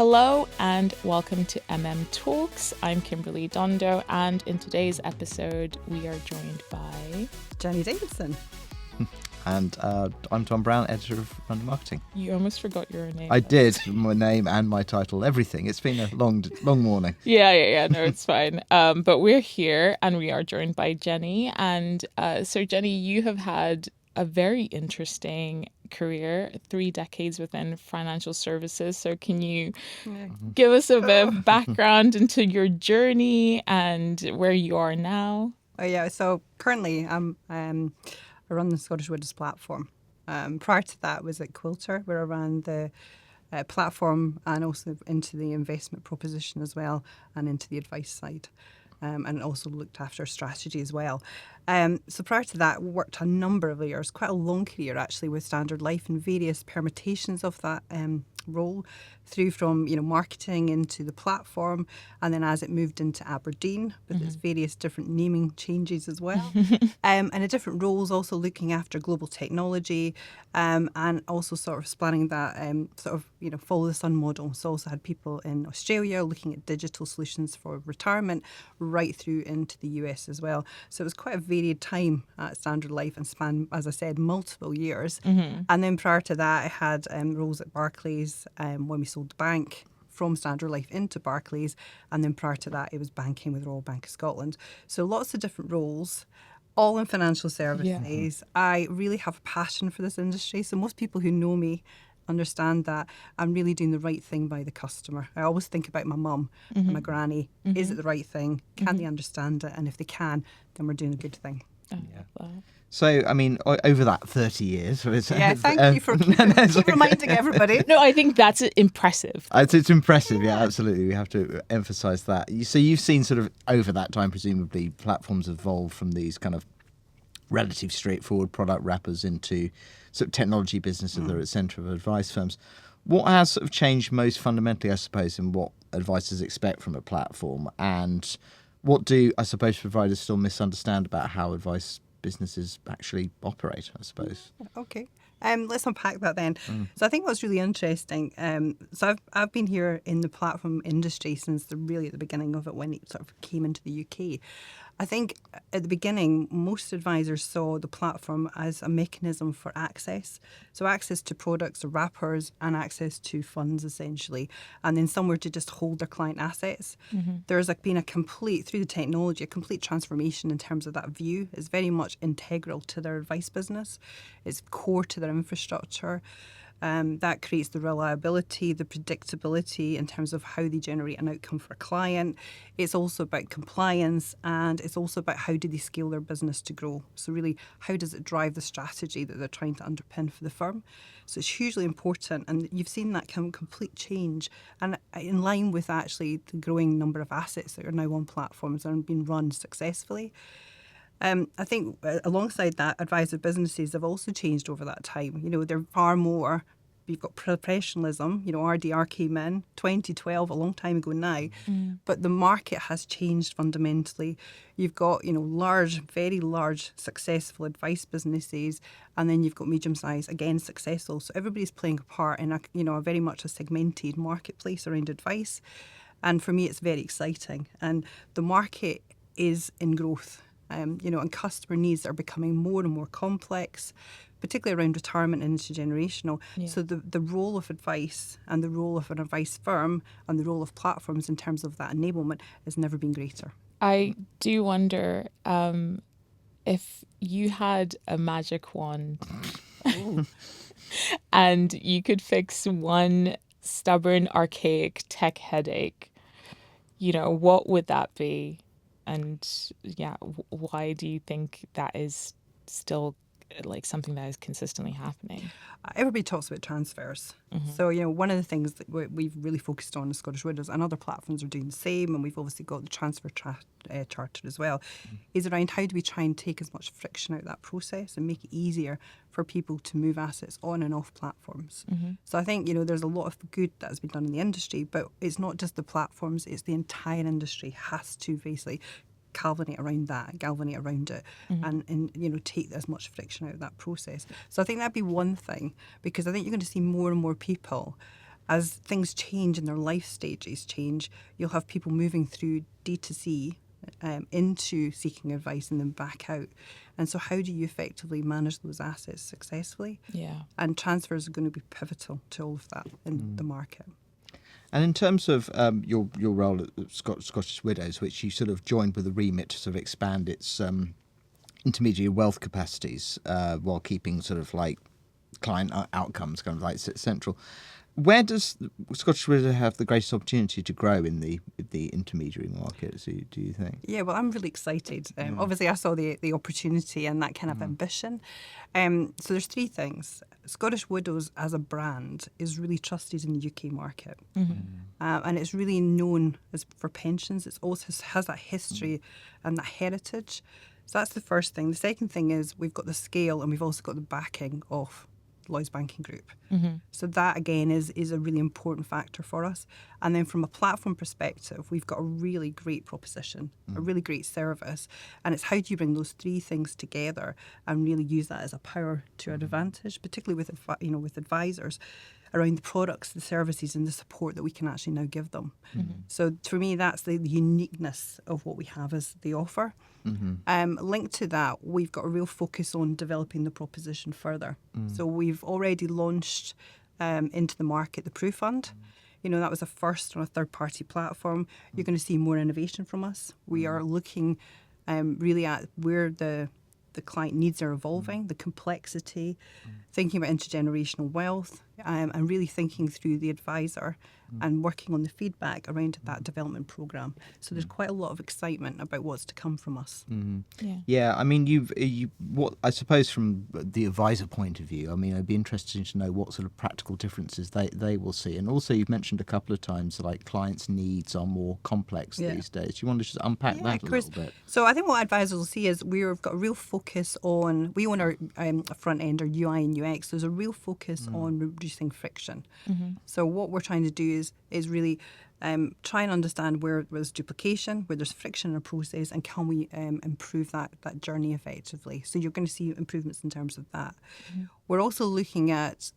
Hello and welcome to Talks. I'm Kimberley Dondo, and in today's episode we are joined by Jenny Davidson. And I'm Tom Browne, editor of London Marketing. You almost forgot your name. I did, my name and my title, everything. It's been a long morning. Yeah. No, it's fine. But we're here and we are joined by Jenny. And so Jenny, you have had a very interesting career, 3 decades within financial services. So can you give us a bit of background into your journey and where you are now? Oh yeah, so currently I run the Scottish Widows platform. Prior to that, I was at Quilter, where I ran the platform and also into the investment proposition as well, and into the advice side, and also looked after strategy as well. So prior to that, worked a number of years, quite a long career actually, with Standard Life and various permutations of that role, through from marketing into the platform, and then as it moved into Aberdeen with its various different naming changes as well, and in different roles, also looking after global technology, and also sort of spanning that follow the sun model. So also had people in Australia looking at digital solutions for retirement, right through into the US as well. So it was quite a varied time at Standard Life and spanned, as I said, multiple years. And then prior to that, I had roles at Barclays when we sold the bank from Standard Life into Barclays, and then prior to that it was banking with Royal Bank of Scotland. So lots of different roles, all in financial services. Yeah. I really have a passion for this industry, so most people who know me understand that I'm really doing the right thing by the customer. I always think about my mum and my granny. Is it the right thing? Can they understand it? And if they can, then we're doing a good thing. Yeah. So, I mean, over that 30 years... thank you for keep reminding everybody. No, I think that's impressive. It's impressive, yeah, absolutely. We have to emphasise that. So you've seen sort of over that time, presumably, platforms evolve from these kind of relative straightforward product wrappers into sort of technology businesses that are at the centre of advice firms. What has sort of changed most fundamentally, I suppose, in what advisors expect from a platform? And what do, I suppose, providers still misunderstand about how advice businesses actually operate, I suppose? Okay. Let's unpack that then. So I think what's really interesting, so I've been here in the platform industry since at the beginning of it, when it sort of came into the UK. I think at the beginning, most advisors saw the platform as a mechanism for access. So access to products or wrappers and access to funds, essentially, and then somewhere to just hold their client assets. There's been a complete, through the technology, a complete transformation in terms of that view. It's very much integral to their advice business. It's core to their infrastructure. That creates the reliability, the predictability in terms of how they generate an outcome for a client. It's also about compliance, and it's also about how do they scale their business to grow. So really, how does it drive the strategy that they're trying to underpin for the firm? So it's hugely important, and you've seen that complete change, and in line with actually the growing number of assets that are now on platforms and being run successfully. I think alongside that, advisor businesses have also changed over that time. They're far more. You've got professionalism. RDR came in 2012, a long time ago now, but the market has changed fundamentally. You've got large, very large, successful advice businesses, and then you've got medium-sized, again successful. So everybody's playing a part in a very much a segmented marketplace around advice, and for me, it's very exciting. And the market is in growth. And customer needs are becoming more and more complex, particularly around retirement and intergenerational. Yeah. So the role of advice and the role of an advice firm and the role of platforms in terms of that enablement has never been greater. I do wonder if you had a magic wand and you could fix one stubborn, archaic tech headache, what would that be? And why do you think that is still something that is consistently happening? Everybody talks about transfers. So, one of the things that we've really focused on in Scottish Widows, and other platforms are doing the same, and we've obviously got the transfer charter as well, is around how do we try and take as much friction out of that process and make it easier for people to move assets on and off platforms. So I think, there's a lot of good that has been done in the industry, but it's not just the platforms, it's the entire industry has to basically galvanate around it, and take as much friction out of that process. So I think that'd be one thing, because I think you're going to see more and more people as things change and their life stages change, you'll have people moving through D2C into seeking advice and then back out. And so how do you effectively manage those assets successfully? Yeah. And transfers are going to be pivotal to all of that in the market. And in terms of your role at Scottish Widows, which you sort of joined with a remit to sort of expand its intermediary wealth capacities while keeping sort of like client outcomes kind of like central. Where does Scottish Widows have the greatest opportunity to grow in the intermediary market, do you think? Yeah, well, I'm really excited. Obviously, I saw the opportunity and that kind of ambition. So there's three things. Scottish Widows as a brand is really trusted in the UK market. And it's really known as for pensions. It also has that history and that heritage. So that's the first thing. The second thing is we've got the scale and we've also got the backing of Lloyds Banking Group. So that again is a really important factor for us. And then from a platform perspective, we've got a really great proposition, a really great service. And it's how do you bring those three things together and really use that as a power to our advantage, particularly with advisors around the products, the services and the support that we can actually now give them. So for me, that's the uniqueness of what we have as the offer. Linked to that, we've got a real focus on developing the proposition further. So we've already launched into the market the Proof Fund. That was a first on a third-party platform. You're going to see more innovation from us. We are looking really at where the client needs are evolving, the complexity, thinking about intergenerational wealth, and really thinking through the advisor and working on the feedback around that development programme. So there's quite a lot of excitement about what's to come from us. Yeah, I mean, what I suppose from the advisor point of view, I mean, it'd be interesting to know what sort of practical differences they will see. And also, you've mentioned a couple of times like clients' needs are more complex these days. Do you want to just unpack that a little bit? So I think what advisors will see is we've got a real focus on, we own our front end, our UI and UX. There's a real focus on reducing friction. So what we're trying to do is really try and understand where there's duplication, where there's friction in a process, and can we improve that journey effectively. So you're going to see improvements in terms of that. We're also looking at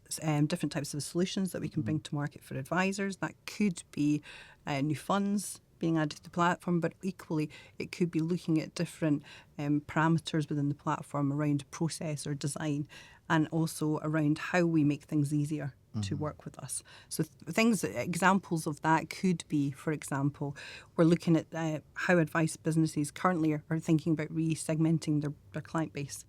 different types of solutions that we can bring to market for advisors. That could be new funds being added to the platform, but equally it could be looking at different parameters within the platform around process or design, and also around how we make things easier to work with us. So examples of that could be, for example, we're looking at how advice businesses currently are thinking about re-segmenting their client base.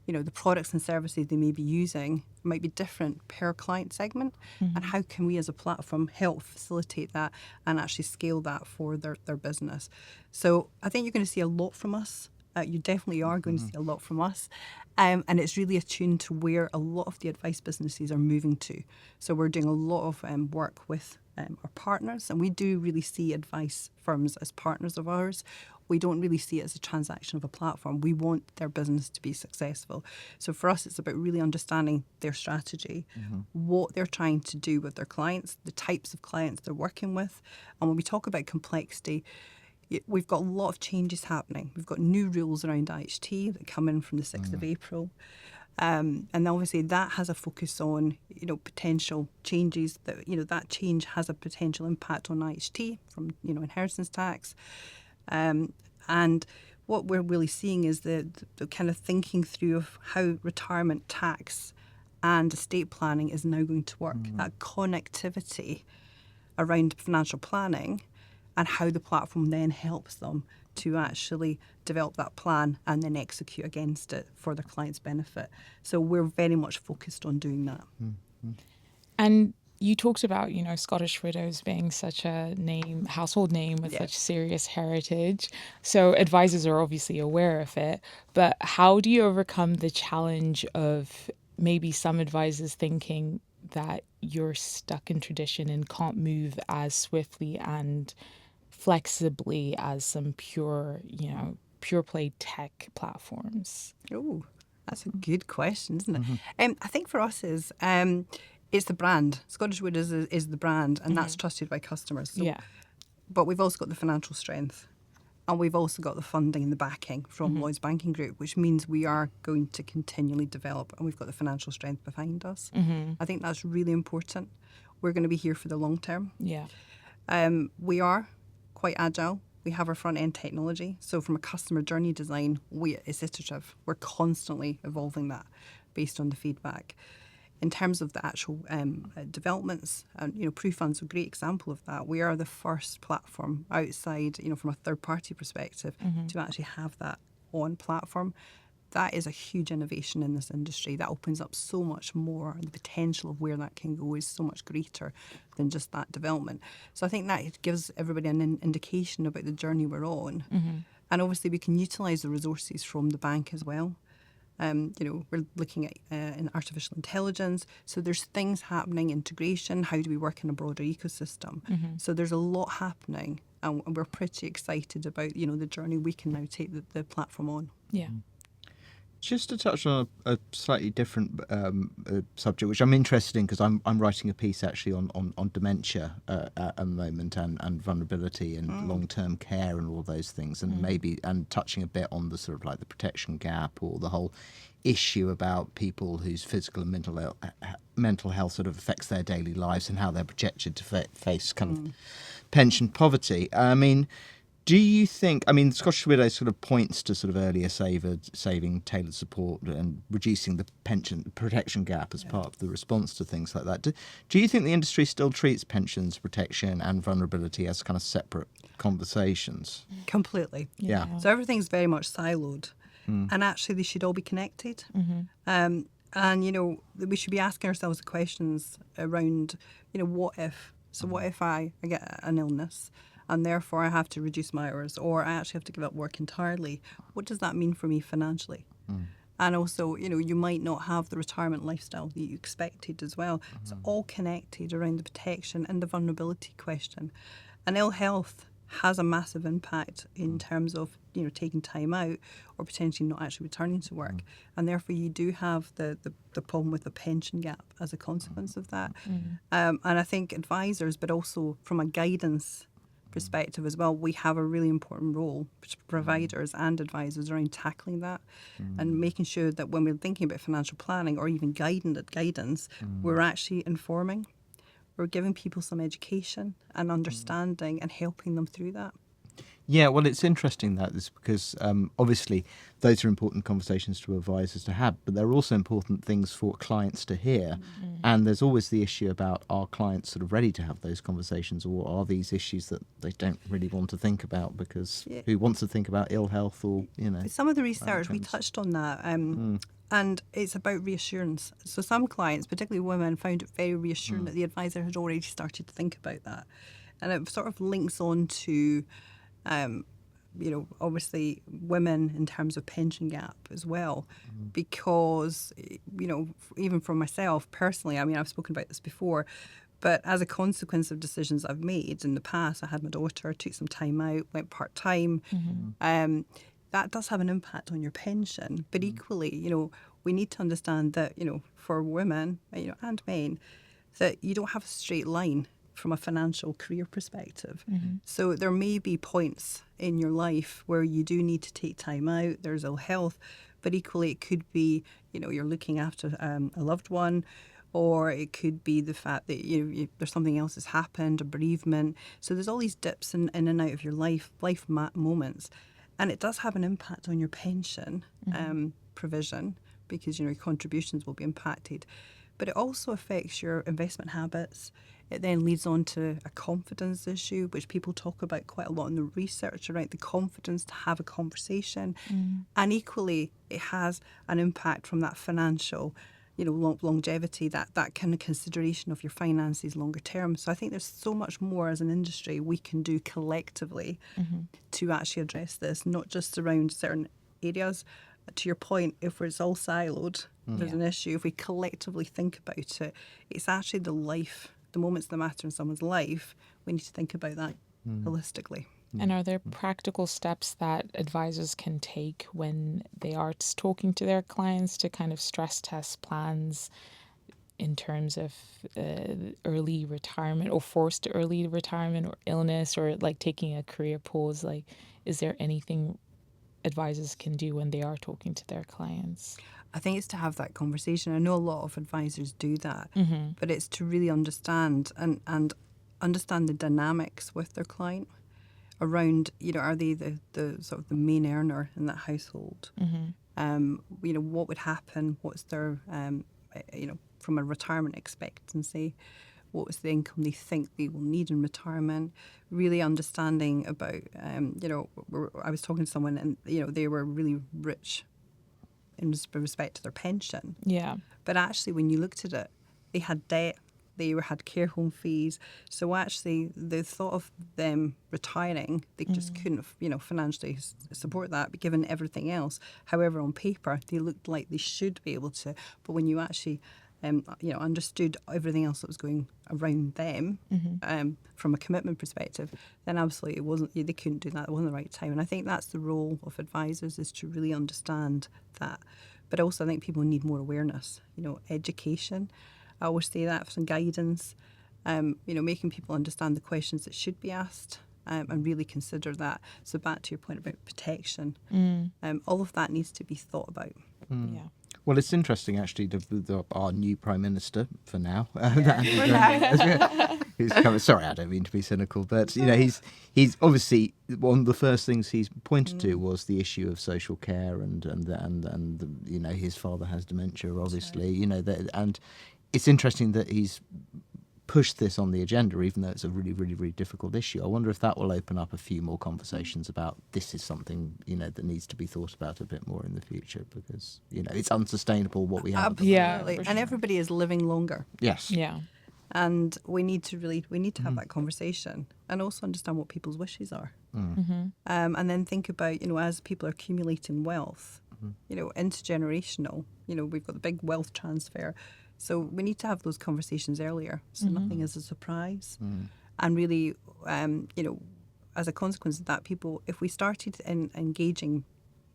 The products and services they may be using might be different per client segment, and how can we as a platform help facilitate that and actually scale that for their business. So I think you're going to see a lot from us. You definitely are going to see a lot from us. And it's really attuned to where a lot of the advice businesses are moving to. So we're doing a lot of work with our partners, and we do really see advice firms as partners of ours. We don't really see it as a transaction of a platform. We want their business to be successful. So for us, it's about really understanding their strategy, what they're trying to do with their clients, the types of clients they're working with. And when we talk about complexity, we've got a lot of changes happening. We've got new rules around IHT that come in from the 6th of April. And obviously that has a focus on, potential changes that change has a potential impact on IHT from, inheritance tax. And what we're really seeing is the kind of thinking through of how retirement tax and estate planning is now going to work. That connectivity around financial planning and how the platform then helps them to actually develop that plan and then execute against it for their clients' benefit. So we're very much focused on doing that. And you talked about, Scottish Widows being such a household name with such serious heritage. So advisors are obviously aware of it. But how do you overcome the challenge of maybe some advisors thinking that you're stuck in tradition and can't move as swiftly and flexibly as some pure play tech platforms? Oh, that's a good question, isn't it? I think for us is it's the brand. Scottish Widows is the brand, and that's trusted by customers. So, but we've also got the financial strength, and we've also got the funding and the backing from Lloyds Banking Group, which means we are going to continually develop, and we've got the financial strength behind us. I think that's really important. we're going to be here for the long term. Yeah. We are quite agile. We have our front end technology. So from a customer journey design, it's iterative. We're constantly evolving that based on the feedback. In terms of the actual developments, PruFund's a great example of that. We are the first platform outside, from a third party perspective, to actually have that on platform. That is a huge innovation in this industry. That opens up so much more, and the potential of where that can go is so much greater than just that development. So I think that gives everybody an indication about the journey we're on. And obviously we can utilise the resources from the bank as well. We're looking at in artificial intelligence. So there's things happening, integration, how do we work in a broader ecosystem? So there's a lot happening, and we're pretty excited about, the journey we can now take the platform on. Yeah. Just to touch on a slightly different subject, which I'm interested in because I'm writing a piece actually on dementia at the moment and vulnerability and long-term care and all those things, and maybe touching a bit on the sort of like the protection gap or the whole issue about people whose physical and mental health sort of affects their daily lives and how they're projected to face kind of pension poverty. I mean, do you think, Scottish Widows sort of points to sort of earlier saving, tailored support and reducing the pension protection gap as part of the response to things like that. Do you think the industry still treats pensions, protection and vulnerability as kind of separate conversations? Completely. Yeah. So everything's very much siloed, and actually they should all be connected. And, we should be asking ourselves the questions around, what if? So what if I get an illness and therefore I have to reduce my hours, or I actually have to give up work entirely? What does that mean for me financially? And also, you might not have the retirement lifestyle that you expected as well. It's all connected around the protection and the vulnerability question. And ill health has a massive impact in terms of, taking time out or potentially not actually returning to work. And therefore you do have the problem with the pension gap as a consequence of that. And I think advisors, but also from a guidance perspective as well, we have a really important role, providers and advisors, around tackling that and making sure that when we're thinking about financial planning or even guidance, we're actually informing. We're giving people some education and understanding and helping them through that. Yeah, well, it's interesting that is because obviously those are important conversations to advisors to have, but they're also important things for clients to hear. And there's always the issue about, are clients sort of ready to have those conversations, or are these issues that they don't really want to think about because who wants to think about ill health or, Some of the research, we touched on that. And it's about reassurance. So some clients, particularly women, found it very reassuring that the advisor had already started to think about that. And it sort of links on to obviously women in terms of pension gap as well, because, even for myself personally, I've spoken about this before, but as a consequence of decisions I've made in the past, I had my daughter, took some time out, went part-time. That does have an impact on your pension. But equally, we need to understand that, for women, and men, that you don't have a straight line from a financial career perspective. So there may be points in your life where you do need to take time out, there's ill health, but equally it could be, you're looking after a loved one, or it could be the fact that there's something else that's happened, a bereavement. So there's all these dips in and out of your life moments, and it does have an impact on your pension provision, because your contributions will be impacted. But it also affects your investment habits. It then leads on to a confidence issue, which people talk about quite a lot in the research around the confidence to have a conversation. And equally, it has an impact from that financial, longevity, that kind of consideration of your finances longer term. So I think there's so much more as an industry we can do collectively to actually address this, not just around certain areas. To your point, if it's all siloed, there's an issue. If we collectively think about it, it's actually the moments that matter in someone's life. We need to think about that holistically. And are there practical steps that advisors can take when they are talking to their clients to kind of stress test plans in terms of early retirement or forced early retirement or illness, or like taking a career pause? Like, is there anything advisors can do when they are talking to their clients? I think it's to have that conversation. I know a lot of advisors do that, but it's to really understand and understand the dynamics with their client around, are they the sort of the main earner in that household? What would happen? What's their, from a retirement expectancy? What was the income they think they will need in retirement? Really understanding about, I was talking to someone and, they were really rich in respect to their pension. Yeah. But actually, when you looked at it, they had debt, had care home fees. So actually, the thought of them retiring, they just couldn't, financially support that, but given everything else. However, on paper, they looked like they should be able to. But when you actually, understood everything else that was going around them, from a commitment perspective, then absolutely it wasn't. They couldn't do that. It wasn't the right time. And I think that's the role of advisors, is to really understand that. But also, I think people need more awareness. Education. I always say that, some guidance, making people understand the questions that should be asked, and really consider that. So back to your point about protection, all of that needs to be thought about. Yeah. Well, it's interesting, actually, our new Prime Minister, for now. Who's coming, sorry, I don't mean to be cynical, but, he's obviously, one of the first things he's pointed to was the issue of social care and his father has dementia, obviously, and it's interesting that he's pushed this on the agenda, even though it's a really, really, really difficult issue. I wonder if that will open up a few more conversations about this is something, that needs to be thought about a bit more in the future, because, it's unsustainable what we have. Absolutely. Yeah, And everybody is living longer. Yes. Yeah. And we need to have that conversation and also understand what people's wishes are. And then think about, as people are accumulating wealth, intergenerational, we've got the big wealth transfer. So we need to have those conversations earlier, so nothing is a surprise. And really, as a consequence of that, people, if we started engaging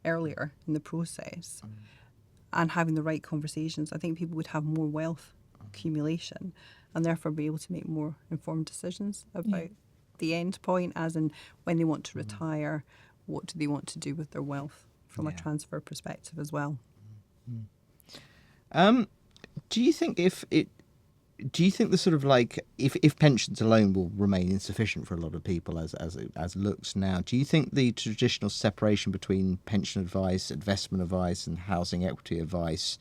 earlier in the process and having the right conversations, I think people would have more wealth accumulation and therefore be able to make more informed decisions about the end point, as in when they want to retire, what do they want to do with their wealth from a transfer perspective as well. Do you think the sort of like if pensions alone will remain insufficient for a lot of people as it looks now, do you think the traditional separation between pension advice, investment advice, and housing equity advice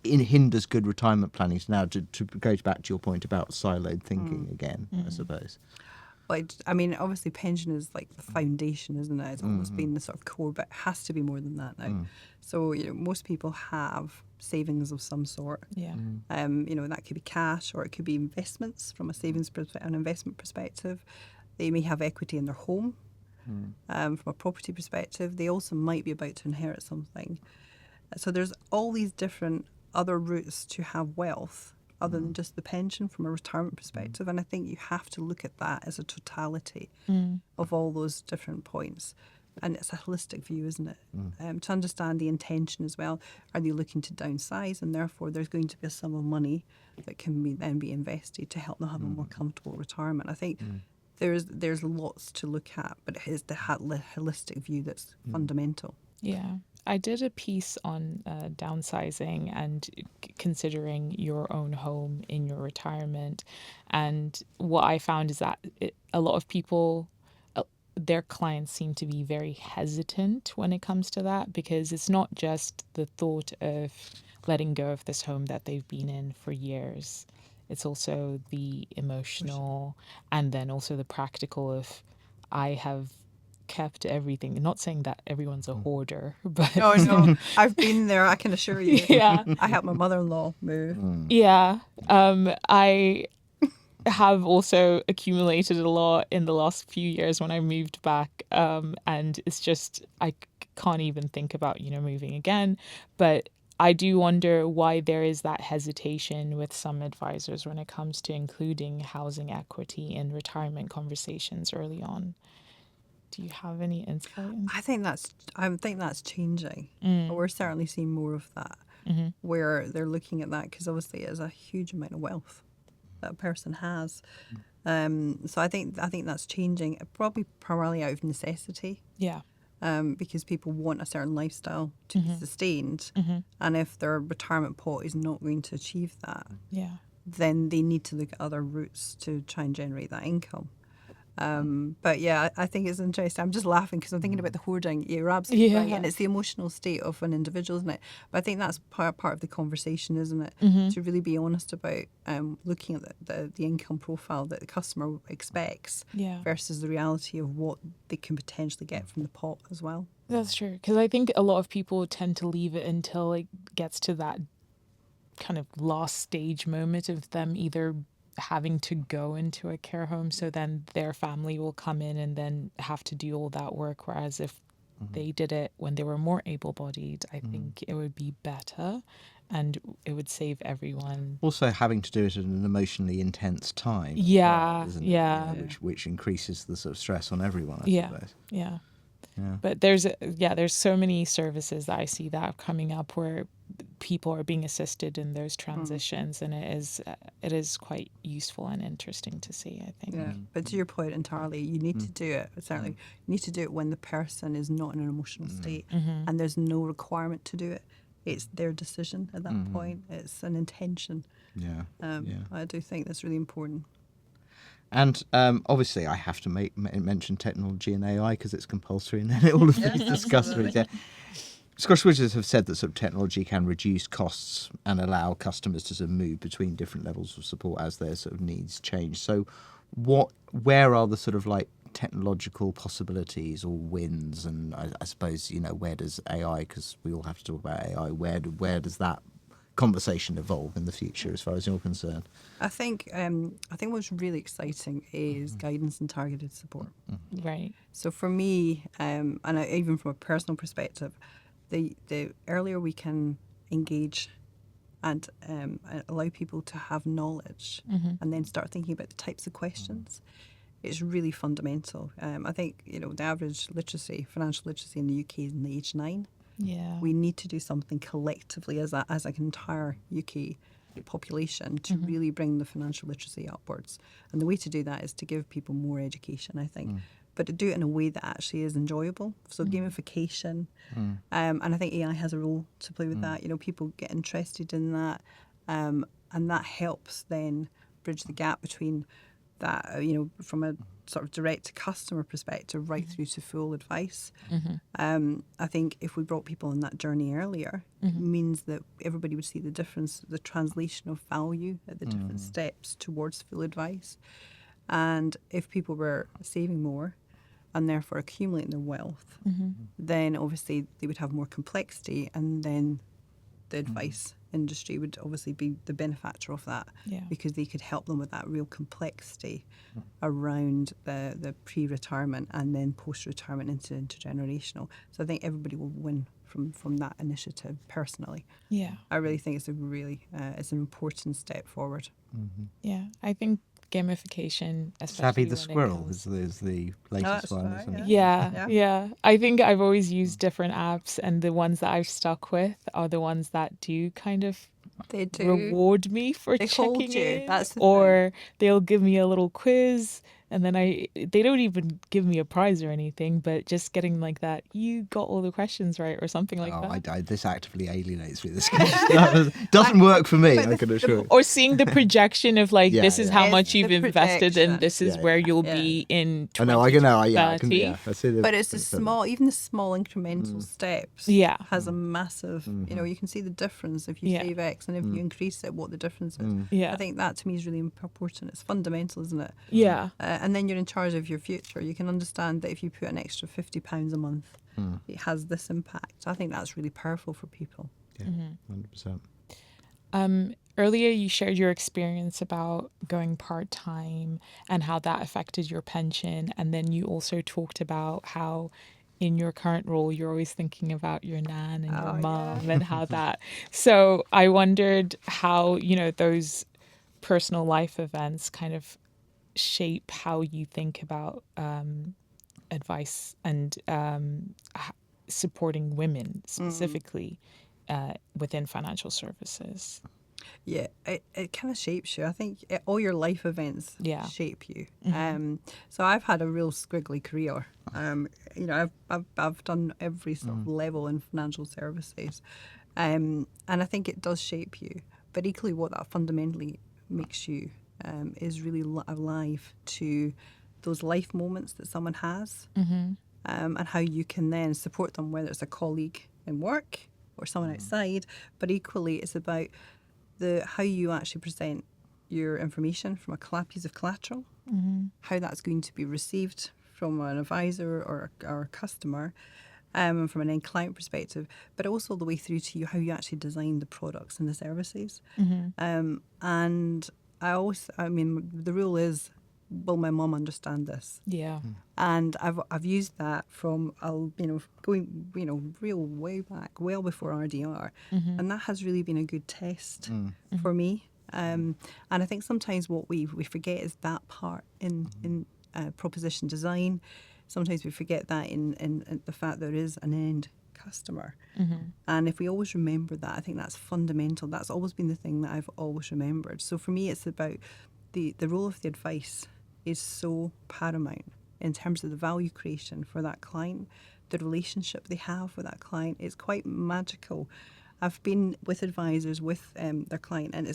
hinders good retirement planning now? To go back to your point about siloed thinking again, I suppose. Well, obviously pension is like the foundation, isn't it? It's almost been the sort of core, but it has to be more than that now. So, most people have savings of some sort. Yeah. That could be cash or it could be investments from a savings an investment perspective. They may have equity in their home. From a property perspective, they also might be about to inherit something. So there's all these different other routes to have wealth other than just the pension from a retirement perspective. And I think you have to look at that as a totality of all those different points. And it's a holistic view, isn't it? To understand the intention as well. Are they looking to downsize? And therefore, there's going to be a sum of money that can then be invested to help them have a more comfortable retirement. I think there's lots to look at, but it is the holistic view that's fundamental. Yeah. I did a piece on downsizing and considering your own home in your retirement. And what I found is that a lot of people, their clients seem to be very hesitant when it comes to that, because it's not just the thought of letting go of this home that they've been in for years. It's also the emotional and then also the practical of, I have kept everything. Not saying that everyone's a hoarder, but Oh no, I've been there, I can assure you. Yeah. I helped my mother-in-law move. Yeah. I have also accumulated a lot in the last few years when I moved back. And it's just, I can't even think about, moving again. But I do wonder why there is that hesitation with some advisors when it comes to including housing equity in retirement conversations early on. Do you have any insight? I think that's changing. We're certainly seeing more of that, where they're looking at that, because obviously it is a huge amount of wealth that a person has. So I think that's changing, probably primarily out of necessity. Yeah. because people want a certain lifestyle to be sustained. And if their retirement pot is not going to achieve that, Yeah. then they need to look at other routes to try and generate that income. But yeah, I think it's interesting. I'm just laughing because I'm thinking about the hoarding. You're absolutely right, Yeah. and it's the emotional state of an individual, isn't it? But I think that's part of the conversation, isn't it? To really be honest about looking at the income profile that the customer expects Yeah. versus the reality of what they can potentially get from the pot as well. That's true. Because I think a lot of people tend to leave it until it gets to that kind of last stage moment of them either having to go into a care home, so then their family will come in and then have to do all that work. Whereas if they did it when they were more able-bodied, I think it would be better and it would save everyone. Also, having to do it at an emotionally intense time, Yeah, isn't yeah. it? Which increases the sort of stress on everyone, I Yeah, suppose. yeah. Yeah. But there's so many services that I see that are coming up where people are being assisted in those transitions, and it is quite useful and interesting to see, I think. Yeah, but to your point entirely, you need to do it. Certainly, you need to do it when the person is not in an emotional state, and there's no requirement to do it. It's their decision at that point. It's an intention. Yeah. I do think that's really important. And obviously, I have to mention technology and AI because it's compulsory in all of these discussions. Yeah. Scottish Widows have said that sort of technology can reduce costs and allow customers to sort of move between different levels of support as their sort of needs change. So, where are the sort of like technological possibilities or wins? And I suppose, where does AI? Because we all have to talk about AI. Where does that conversation evolve in the future, as far as you're concerned? I think what's really exciting is guidance and targeted support. Right. So for me, even from a personal perspective, the earlier we can engage and allow people to have knowledge and then start thinking about the types of questions, it's really fundamental. I think, the average financial literacy in the UK is in the age 9. Yeah. We need to do something collectively as an entire UK population to really bring the financial literacy upwards. And the way to do that is to give people more education, I think. But to do it in a way that actually is enjoyable. So gamification. And I think AI has a role to play with that. People get interested in that. And that helps then bridge the gap between that, from a sort of direct to customer perspective right through to full advice. I think if we brought people on that journey earlier, it means that everybody would see the difference, the translation of value at the different steps towards full advice. And if people were saving more and therefore accumulating their wealth, then obviously they would have more complexity, and then the advice industry would obviously be the benefactor of that, because they could help them with that real complexity around the pre-retirement and then post-retirement into intergenerational. So I think everybody will win from that initiative personally. Yeah. I really think it's it's an important step forward. Yeah. I think gamification, especially Savvy the when it Squirrel comes- is the latest that's one, right, isn't it? Yeah. I think I've always used different apps, and the ones that I've stuck with are the ones that do kind of They do. reward me for They hold checking you. in, That's the or they'll give me a little quiz, and then they don't even give me a prize or anything, but just getting like that, you got all the questions right, or something like that. This actively alienates me. This doesn't work for me, I can assure you. Or seeing the projection of like, this is how It's much the you've invested, projection. and this is where you'll be in I know, I can, 2030. I see the, But it's even the small incremental steps has a massive, you can see the difference if you save X, and if you increase it, what the difference is. Yeah. I think that to me is really important. It's fundamental, isn't it? Yeah. And then you're in charge of your future. You can understand that if you put an extra £50 a month, it has this impact. I think that's really powerful for people. Yeah, 100%. Earlier, you shared your experience about going part-time and how that affected your pension. And then you also talked about how in your current role, you're always thinking about your nan and your mum and how that. So I wondered how, those personal life events kind of shape how you think about advice and supporting women specifically within financial services. Yeah, it kind of shapes you. I think all your life events shape you. So I've had a real squiggly career. I've done every sort of level in financial services, and I think it does shape you. But equally, what that fundamentally makes you is really alive to those life moments that someone has, and how you can then support them, whether it's a colleague in work or someone outside. But equally, it's about how you actually present your information from a piece of collateral, how that's going to be received from an advisor or a customer, from an end client perspective, but also the way through to you how you actually design the products and the services. And I mean, the rule is, will my mum understand this? Yeah. And I've used that from going real way back, well before RDR, and that has really been a good test for me. And I think sometimes what we forget is that part in proposition design. Sometimes we forget that in the fact there is an end customer. And if we always remember that, I think that's fundamental. That's always been the thing that I've always remembered. So for me, it's about the role of the advice is so paramount in terms of the value creation for that client, the relationship they have with that client. It's quite magical. I've been with advisors with their client, and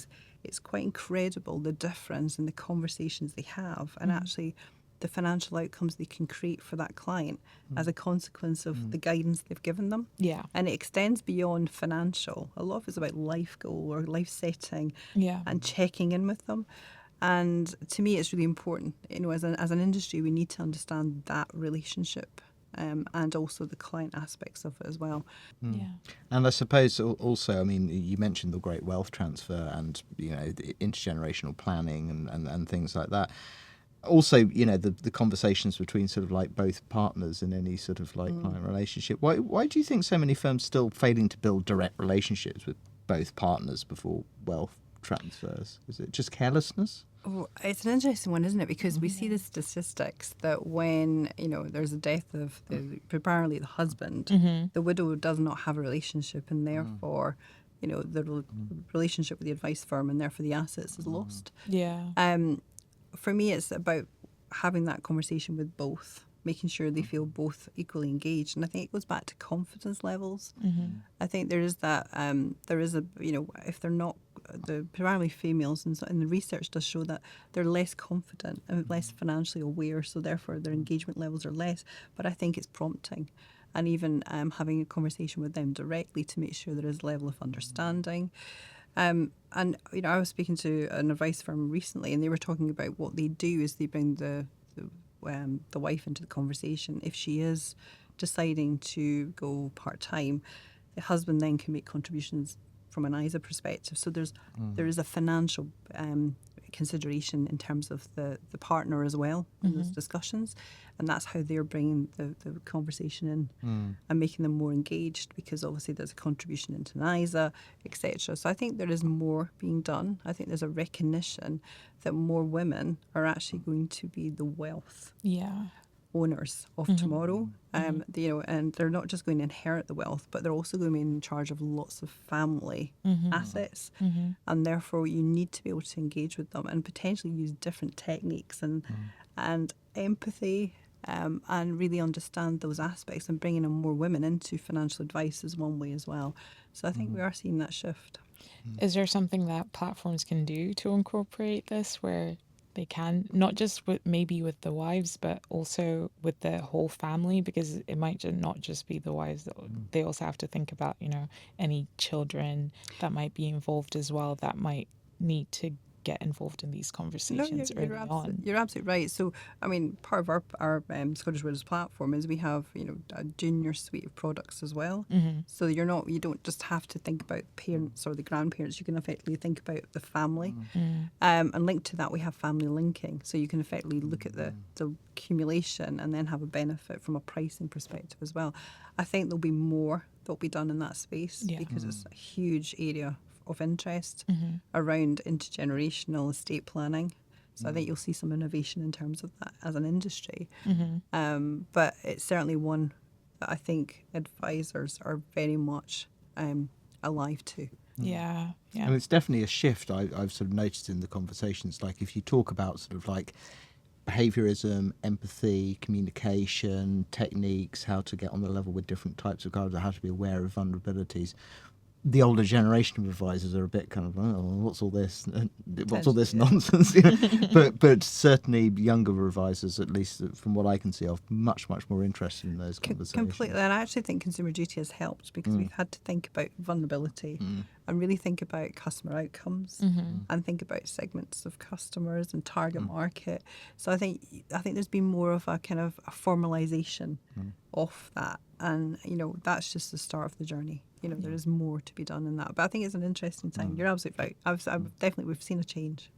it's quite incredible the difference in the conversations they have, and actually the financial outcomes they can create for that client as a consequence of the guidance they've given them. Yeah. And it extends beyond financial. A lot of it's about life goal or life setting, and checking in with them. And to me, it's really important. As an industry, we need to understand that relationship, and also the client aspects of it as well. Yeah. And I suppose also, I mean, you mentioned the great wealth transfer and, the intergenerational planning and things like that. Also, the conversations between sort of like both partners in any sort of like client relationship. Why do you think so many firms still failing to build direct relationships with both partners before wealth transfers? Is it just carelessness? Oh, it's an interesting one, isn't it? Because we see the statistics that when there's a death of primarily the husband, the widow does not have a relationship, and therefore, the relationship with the advice firm, and therefore the assets is lost. Yeah. For me, it's about having that conversation with both, making sure they feel both equally engaged. And I think it goes back to confidence levels. I think there is that, if they're not, the primarily females, and the research does show that they're less confident and less financially aware, so therefore their engagement levels are less. But I think it's prompting, and even having a conversation with them directly to make sure there is a level of understanding. And I was speaking to an advice firm recently, and they were talking about what they do is they bring the wife into the conversation. If she is deciding to go part-time, the husband then can make contributions from an ISA perspective. So there is a financial consideration in terms of the partner as well in those discussions, and that's how they're bringing the conversation in and making them more engaged, because obviously there's a contribution into an ISA, etc. So I think there is more being done. I think there's a recognition that more women are actually going to be the wealth owners of tomorrow. And they're not just going to inherit the wealth, but they're also going to be in charge of lots of family assets. And therefore you need to be able to engage with them and potentially use different techniques and empathy, and really understand those aspects, and bringing in more women into financial advice is one way as well. So I think we are seeing that shift. Is there something that platforms can do to incorporate this, where they can, not just maybe with the wives, but also with the whole family? Because it might not just be the wives. They also have to think about, any children that might be involved as well, that might need to get involved in these conversations early on. You're absolutely right. So, I mean, part of our Scottish Widows platform is we have, a junior suite of products as well. So you don't just have to think about parents or the grandparents. You can effectively think about the family. And linked to that, we have family linking. So you can effectively look at the accumulation and then have a benefit from a pricing perspective as well. I think there'll be more that'll be done in that space, because it's a huge area of interest around intergenerational estate planning. So I think you'll see some innovation in terms of that as an industry. But it's certainly one that I think advisors are very much alive to. Yeah. And it's definitely a shift I've sort of noticed in the conversations. Like if you talk about sort of like behaviorism, empathy, communication, techniques, how to get on the level with different types of guards, how to be aware of vulnerabilities. The older generation of advisors are a bit kind of, oh, what's all this? What's all this nonsense? but certainly younger advisors, at least from what I can see, are much more interested in those conversations. Completely, and I actually think consumer duty has helped because we've had to think about vulnerability and really think about customer outcomes and think about segments of customers and target market. So I think there's been more of a kind of a formalisation of that, and that's just the start of the journey. There is more to be done in that, but I think it's an interesting time. You're absolutely right. We've seen a change.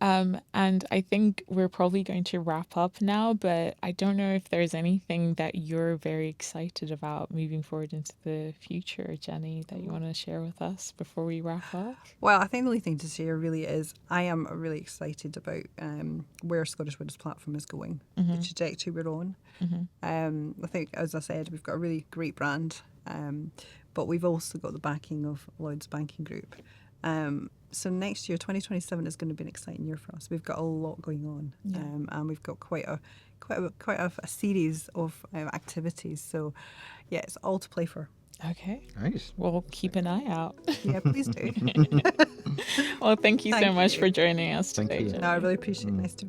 And I think we're probably going to wrap up now, but I don't know if there's anything that you're very excited about moving forward into the future, Jenny, that you want to share with us before we wrap up. Well, I think the only thing to share really is I am really excited about where Scottish Widows platform is going, the trajectory we're on. I think, as I said, we've got a really great brand, but we've also got the backing of Lloyds Banking Group. So next year, 2027, is going to be an exciting year for us. We've got a lot going on, and we've got quite a series of activities. So, yeah, it's all to play for. Okay. Nice. We'll keep an eye out. Yeah, please do. Well, thank you so much for joining us today. Thank you. No, I really appreciate it. Nice to